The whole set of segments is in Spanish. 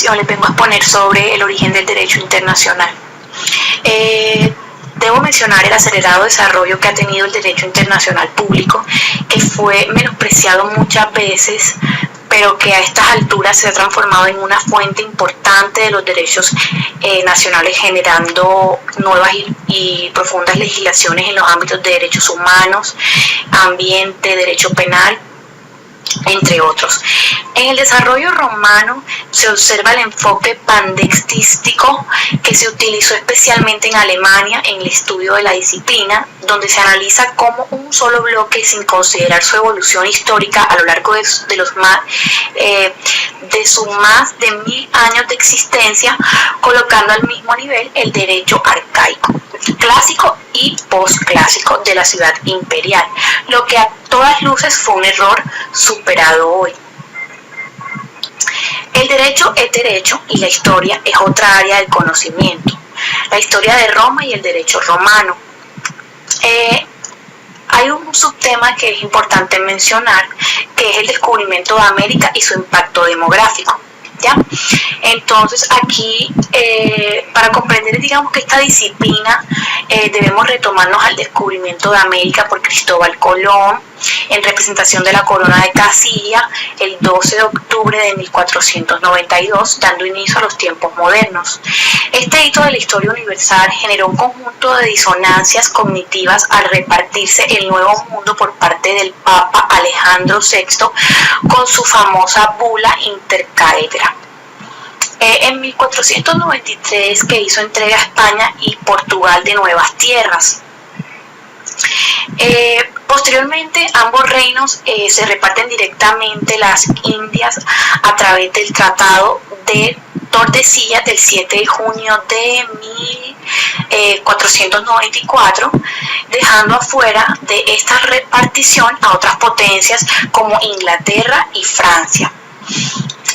presentación les vengo a exponer sobre el origen del derecho internacional. Debo mencionar el acelerado desarrollo que ha tenido el derecho internacional público, que fue menospreciado muchas veces, pero que a estas alturas se ha transformado en una fuente importante de los derechos nacionales, generando nuevas y profundas legislaciones en los ámbitos de derechos humanos, ambiente, derecho penal, entre otros. En el desarrollo romano se observa el enfoque pandextístico que se utilizó especialmente en Alemania en el estudio de la disciplina, donde se analiza como un solo bloque sin considerar su evolución histórica a lo largo de sus más de 1000 años de existencia, colocando al mismo nivel el derecho arcaico, clásico y posclásico de la ciudad imperial, lo que a todas luces fue un error superado hoy. El derecho es derecho y la historia es otra área del conocimiento. La historia de Roma y el derecho romano. Hay un subtema que es importante mencionar, que es el descubrimiento de América y su impacto demográfico. ¿Ya? Entonces aquí para comprender, digamos, que esta disciplina debemos retomarnos al descubrimiento de América por Cristóbal Colón en representación de la corona de Castilla el 12 de octubre de 1492, dando inicio a los tiempos modernos. Este hito de la historia universal generó un conjunto de disonancias cognitivas al repartirse el Nuevo Mundo por parte del Papa Alejandro VI con su famosa bula Intercaedra. En 1493, que hizo entrega a España y Portugal de nuevas tierras. Posteriormente, ambos reinos se reparten directamente las Indias a través del Tratado de Tordesillas del 7 de junio de 1494, dejando afuera de esta repartición a otras potencias como Inglaterra y Francia.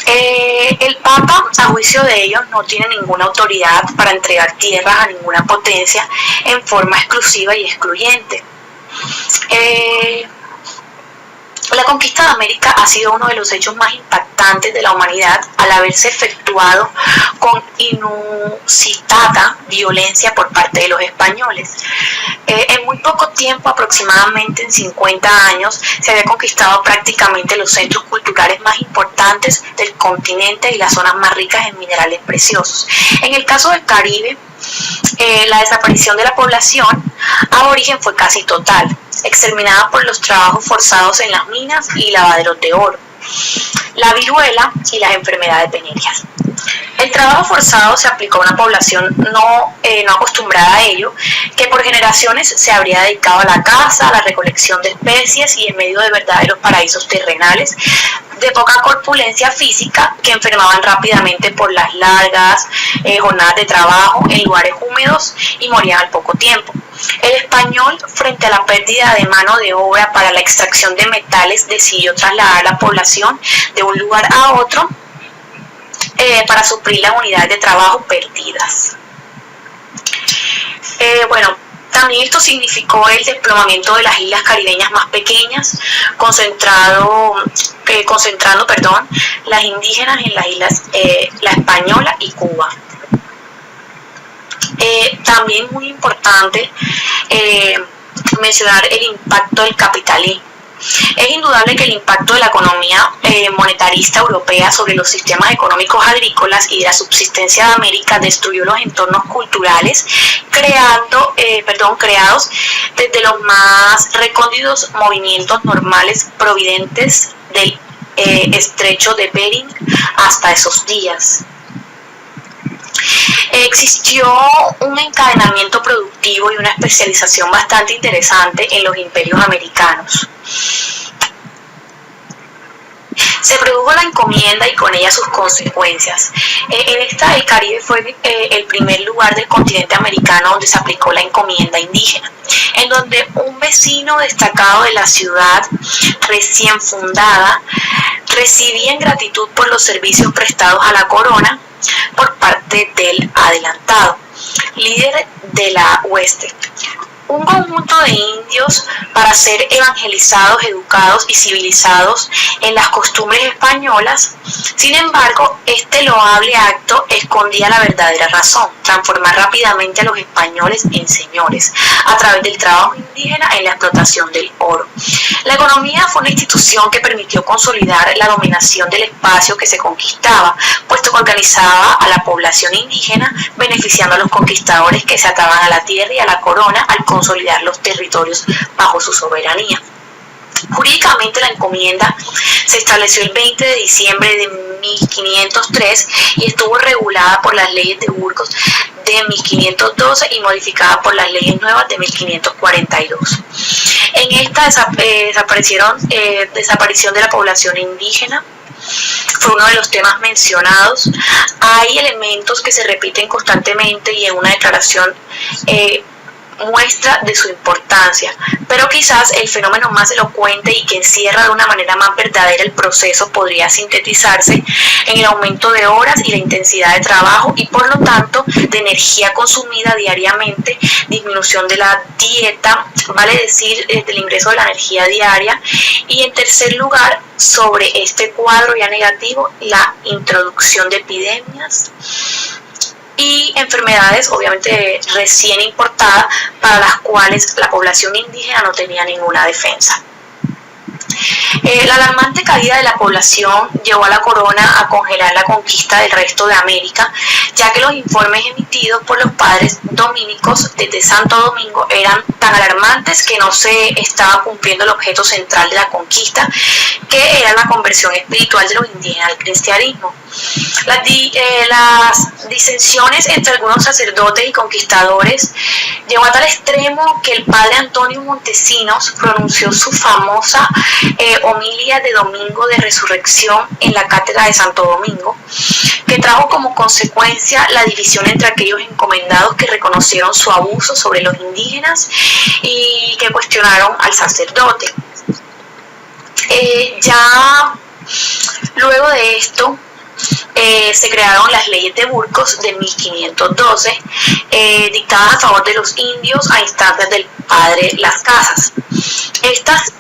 El Papa, a juicio de ellos, no tiene ninguna autoridad para entregar tierras a ninguna potencia en forma exclusiva y excluyente. La conquista de América ha sido uno de los hechos más impactantes de la humanidad al haberse efectuado con inusitada violencia por parte de los españoles. En muy poco tiempo, aproximadamente en 50 años, se había conquistado prácticamente los centros culturales más importantes del continente y las zonas más ricas en minerales preciosos. En el caso del Caribe, la desaparición de la población aborigen fue casi total, exterminada por los trabajos forzados en las minas y lavaderos de oro, la viruela y las enfermedades venéreas. El trabajo forzado se aplicó a una población no acostumbrada a ello, que por generaciones se habría dedicado a la caza, a la recolección de especies y en medio de verdaderos paraísos terrenales, de poca corpulencia física, que enfermaban rápidamente por las largas jornadas de trabajo en lugares húmedos y morían al poco tiempo. El español, frente a la pérdida de mano de obra para la extracción de metales, decidió trasladar la población de un lugar a otro para suplir las unidades de trabajo perdidas. También esto significó el desplomamiento de las islas caribeñas más pequeñas, concentrando las indígenas en las islas La Española y Cuba. También muy importante mencionar el impacto del capitalismo. Es indudable que el impacto de la economía monetarista europea sobre los sistemas económicos agrícolas y de la subsistencia de América destruyó los entornos culturales, creados desde los más recónditos movimientos normales provenientes del estrecho de Bering hasta esos días. Existió un encadenamiento productivo y una especialización bastante interesante en los imperios americanos. Se produjo la encomienda y con ella sus consecuencias. El Caribe fue el primer lugar del continente americano donde se aplicó la encomienda indígena, en donde un vecino destacado de la ciudad recién fundada recibía en gratitud por los servicios prestados a la corona por parte del adelantado, líder de la hueste, un conjunto de indios para ser evangelizados, educados y civilizados en las costumbres españolas. Sin embargo, este loable acto escondía la verdadera razón: transformar rápidamente a los españoles en señores a través del trabajo indígena en la explotación del oro. La economía fue una institución que permitió consolidar la dominación del espacio que se conquistaba, puesto que organizaba a la población indígena, beneficiando a los conquistadores que se ataban a la tierra y a la corona al consolidar los territorios bajo su soberanía. Jurídicamente, la encomienda se estableció el 20 de diciembre de 1503 y estuvo regulada por las leyes de Burgos de 1512 y modificada por las leyes nuevas de 1542. En esta desaparición de la población indígena fue uno de los temas mencionados. Hay elementos que se repiten constantemente y en una declaración muestra de su importancia, pero quizás el fenómeno más elocuente y que encierra de una manera más verdadera el proceso podría sintetizarse en el aumento de horas y la intensidad de trabajo y por lo tanto de energía consumida diariamente, disminución de la dieta, vale decir del ingreso de la energía diaria, y en tercer lugar, sobre este cuadro ya negativo, la introducción de epidemias y enfermedades obviamente recién importadas para las cuales la población indígena no tenía ninguna defensa. La alarmante caída de la población llevó a la corona a congelar la conquista del resto de América, ya que los informes emitidos por los padres dominicos desde Santo Domingo eran tan alarmantes que no se estaba cumpliendo el objeto central de la conquista, que era la conversión espiritual de los indígenas al cristianismo. Las disensiones entre algunos sacerdotes y conquistadores llegó a tal extremo que el padre Antonio Montesinos pronunció su famosa homilia de Domingo de Resurrección en la Cátedra de Santo Domingo, que trajo como consecuencia la división entre aquellos encomendados que reconocieron su abuso sobre los indígenas y que cuestionaron al sacerdote. Ya luego de esto se crearon las leyes de Burgos de 1512, dictadas a favor de los indios a instancias del padre Las Casas. Estas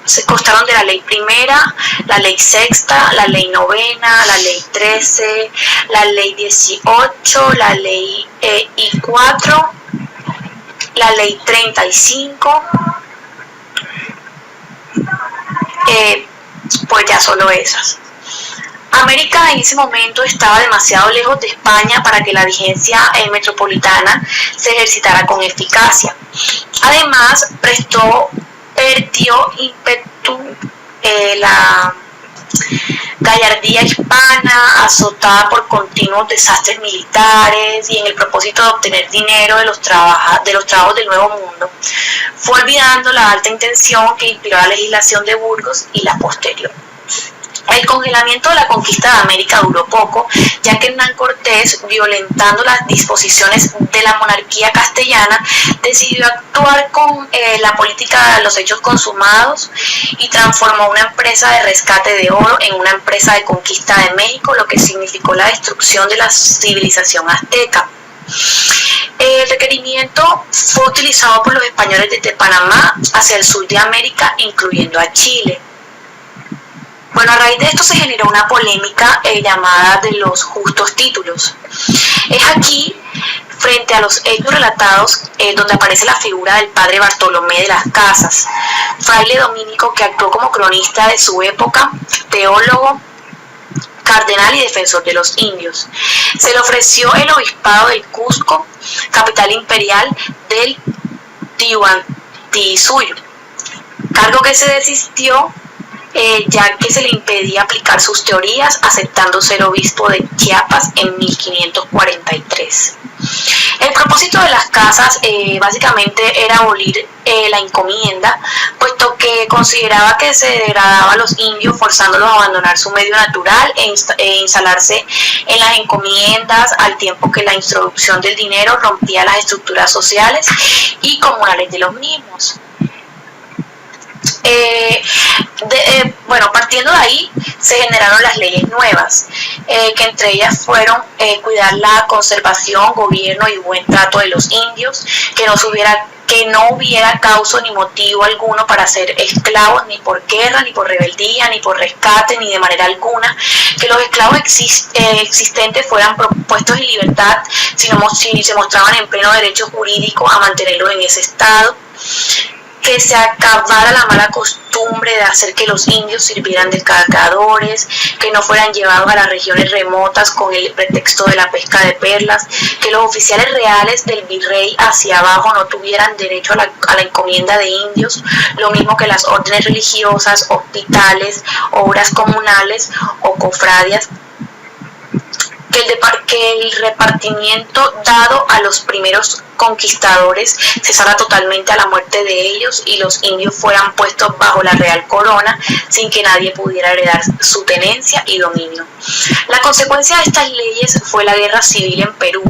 se constaron de la ley primera, la ley sexta, la ley novena, la ley 13, la ley 18, la ley I4, la ley 35, pues ya solo esas. América en ese momento estaba demasiado lejos de España para que la vigencia metropolitana se ejercitara con eficacia. Además, perdió ímpetu la gallardía hispana, azotada por continuos desastres militares y en el propósito de obtener dinero de los trabajos del Nuevo Mundo. Fue olvidando la alta intención que inspiró la legislación de Burgos y la posterior. El congelamiento de la conquista de América duró poco, ya que Hernán Cortés, violentando las disposiciones de la monarquía castellana, decidió actuar con la política de los hechos consumados y transformó una empresa de rescate de oro en una empresa de conquista de México, lo que significó la destrucción de la civilización azteca. El requerimiento fue utilizado por los españoles desde Panamá hacia el sur de América, incluyendo a Chile. Bueno, a raíz de esto se generó una polémica llamada de los justos títulos. Es aquí, frente a los hechos relatados, donde aparece la figura del padre Bartolomé de las Casas, fraile dominico que actuó como cronista de su época, teólogo, cardenal y defensor de los indios. Se le ofreció el obispado del Cusco, capital imperial del Tihuantinsuyo, cargo que se desistió ya que se le impedía aplicar sus teorías, aceptando ser obispo de Chiapas en 1543. El propósito de las casas básicamente era abolir la encomienda, puesto que consideraba que se degradaba a los indios forzándolos a abandonar su medio natural e instalarse en las encomiendas, al tiempo que la introducción del dinero rompía las estructuras sociales y comunales de los mismos. Bueno, partiendo de ahí se generaron las leyes nuevas, que entre ellas fueron cuidar la conservación, gobierno y buen trato de los indios, que no hubiera causa ni motivo alguno para ser esclavos, ni por guerra, ni por rebeldía, ni por rescate, ni de manera alguna, que los esclavos existentes fueran puestos en libertad si se mostraban en pleno derecho jurídico a mantenerlos en ese estado, que se acabara la mala costumbre de hacer que los indios sirvieran de cargadores, que no fueran llevados a las regiones remotas con el pretexto de la pesca de perlas, que los oficiales reales del virrey hacia abajo no tuvieran derecho a la encomienda de indios, lo mismo que las órdenes religiosas, hospitales, obras comunales o cofradias, que el repartimiento dado a los primeros conquistadores cesara totalmente a la muerte de ellos y los indios fueran puestos bajo la real corona sin que nadie pudiera heredar su tenencia y dominio. La consecuencia de estas leyes fue la guerra civil en Perú,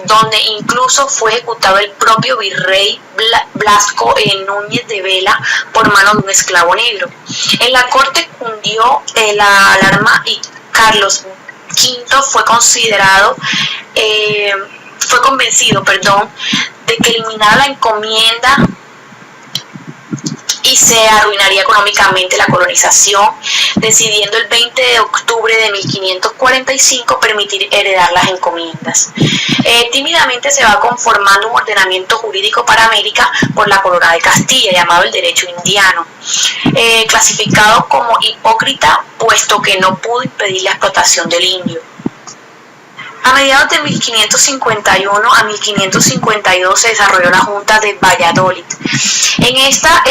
donde incluso fue ejecutado el propio virrey Blasco Núñez de Vela por mano de un esclavo negro. En la corte cundió la alarma y Carlos V fue convencido de que eliminara la encomienda y se arruinaría económicamente la colonización, decidiendo el 20 de octubre de 1545 permitir heredar las encomiendas. Tímidamente se va conformando un ordenamiento jurídico para América por la corona de Castilla, llamado el derecho indiano, clasificado como hipócrita, puesto que no pudo impedir la explotación del indio. A mediados de 1551 a 1552 se desarrolló la Junta de Valladolid. En esta,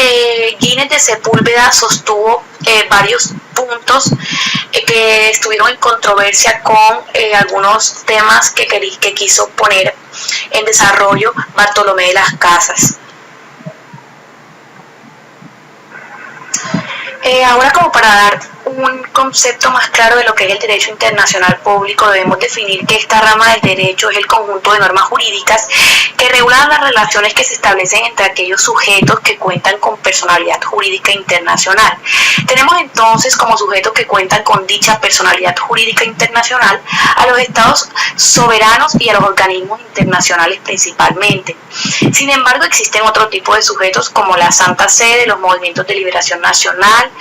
Gines de Sepúlveda sostuvo varios puntos que estuvieron en controversia con algunos temas que quiso poner en desarrollo Bartolomé de las Casas. Ahora, como para dar un concepto más claro de lo que es el derecho internacional público, debemos definir que esta rama del derecho es el conjunto de normas jurídicas que regulan las relaciones que se establecen entre aquellos sujetos que cuentan con personalidad jurídica internacional. Tenemos entonces como sujetos que cuentan con dicha personalidad jurídica internacional a los estados soberanos y a los organismos internacionales principalmente. Sin embargo, existen otro tipo de sujetos como la Santa Sede, los movimientos de liberación nacional,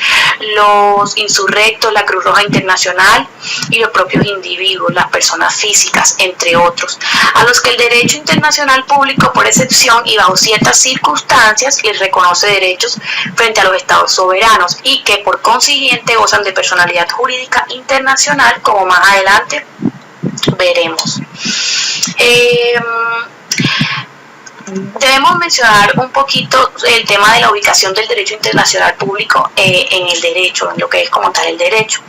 los insurrectos, la Cruz Roja Internacional y los propios individuos, las personas físicas, entre otros, a los que el derecho internacional público, por excepción y bajo ciertas circunstancias, les reconoce derechos frente a los estados soberanos y que por consiguiente gozan de personalidad jurídica internacional, como más adelante veremos. Debemos mencionar un poquito el tema de la ubicación del derecho internacional público en el derecho, en lo que es como tal el derecho.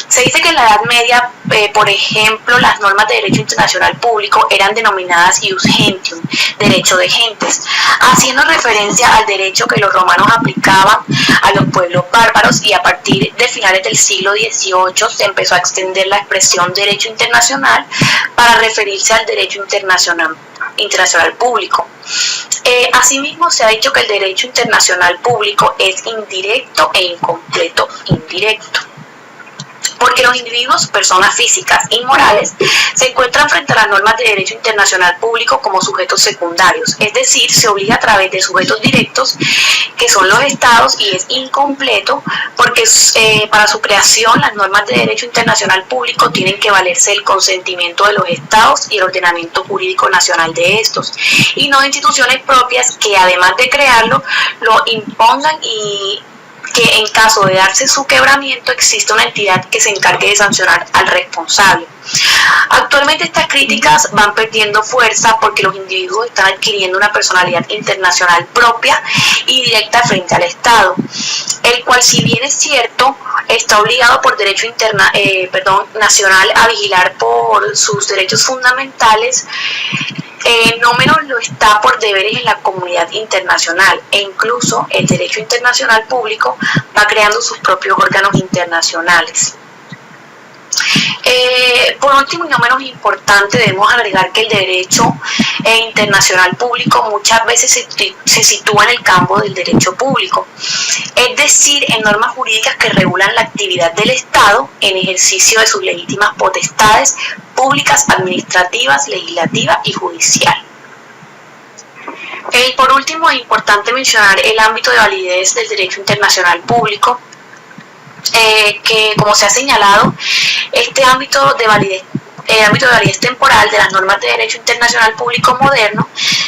Se dice que en la Edad Media, por ejemplo, las normas de derecho internacional público eran denominadas ius gentium, derecho de gentes, haciendo referencia al derecho que los romanos aplicaban a los pueblos bárbaros, y a partir de finales del siglo XVIII se empezó a extender la expresión derecho internacional para referirse al derecho internacional público. Asimismo, se ha dicho que el derecho internacional público es indirecto e incompleto indirecto, porque los individuos, personas físicas y morales, se encuentran frente a las normas de derecho internacional público como sujetos secundarios, es decir, se obliga a través de sujetos directos, que son los estados, y es incompleto porque para su creación las normas de derecho internacional público tienen que valerse del consentimiento de los estados y el ordenamiento jurídico nacional de estos, y no de instituciones propias que, además de crearlo, lo impongan, y que en caso de darse su quebramiento existe una entidad que se encargue de sancionar al responsable. Actualmente estas críticas van perdiendo fuerza porque los individuos están adquiriendo una personalidad internacional propia y directa frente al Estado, el cual, si bien es cierto, está obligado por derecho nacional a vigilar por sus derechos fundamentales, no menos lo está por deberes en la comunidad internacional, e incluso el derecho internacional público va creando sus propios órganos internacionales. Por último y no menos importante, debemos agregar que el derecho internacional público muchas veces se sitúa en el campo del derecho público, es decir, en normas jurídicas que regulan la actividad del Estado en ejercicio de sus legítimas potestades públicas, administrativas, legislativas y judicial. Por último, es importante mencionar el ámbito de validez del derecho internacional público, que, como se ha señalado, este ámbito de validez, el ámbito de validez temporal de las normas de derecho internacional público moderno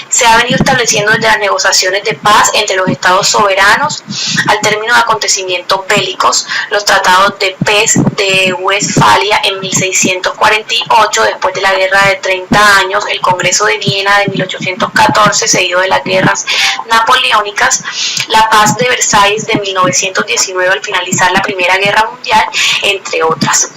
se ha venido estableciendo desde las negociaciones de paz entre los estados soberanos al término de acontecimientos bélicos, los tratados de Pez de Westfalia en 1648, después de la guerra de 30 años, el Congreso de Viena de 1814, seguido de las guerras napoleónicas, la paz de Versalles de 1919 al finalizar la Primera Guerra Mundial, entre otras.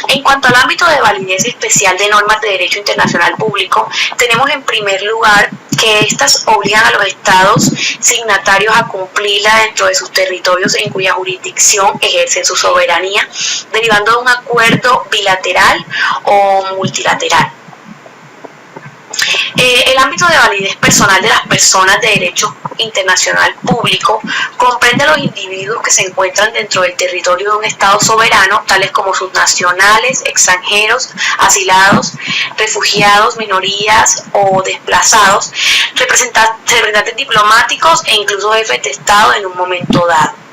En cuanto al ámbito de validez especial de normas de derecho internacional público, tenemos en primer lugar que estas obligan a los estados signatarios a cumplirla dentro de sus territorios en cuya jurisdicción ejercen su soberanía, derivando de un acuerdo bilateral o multilateral. El ámbito de validez personal de las personas de derecho internacional público comprende a los individuos que se encuentran dentro del territorio de un Estado soberano, tales como sus nacionales, extranjeros, asilados, refugiados, minorías o desplazados, representantes diplomáticos e incluso jefes de Estado en un momento dado.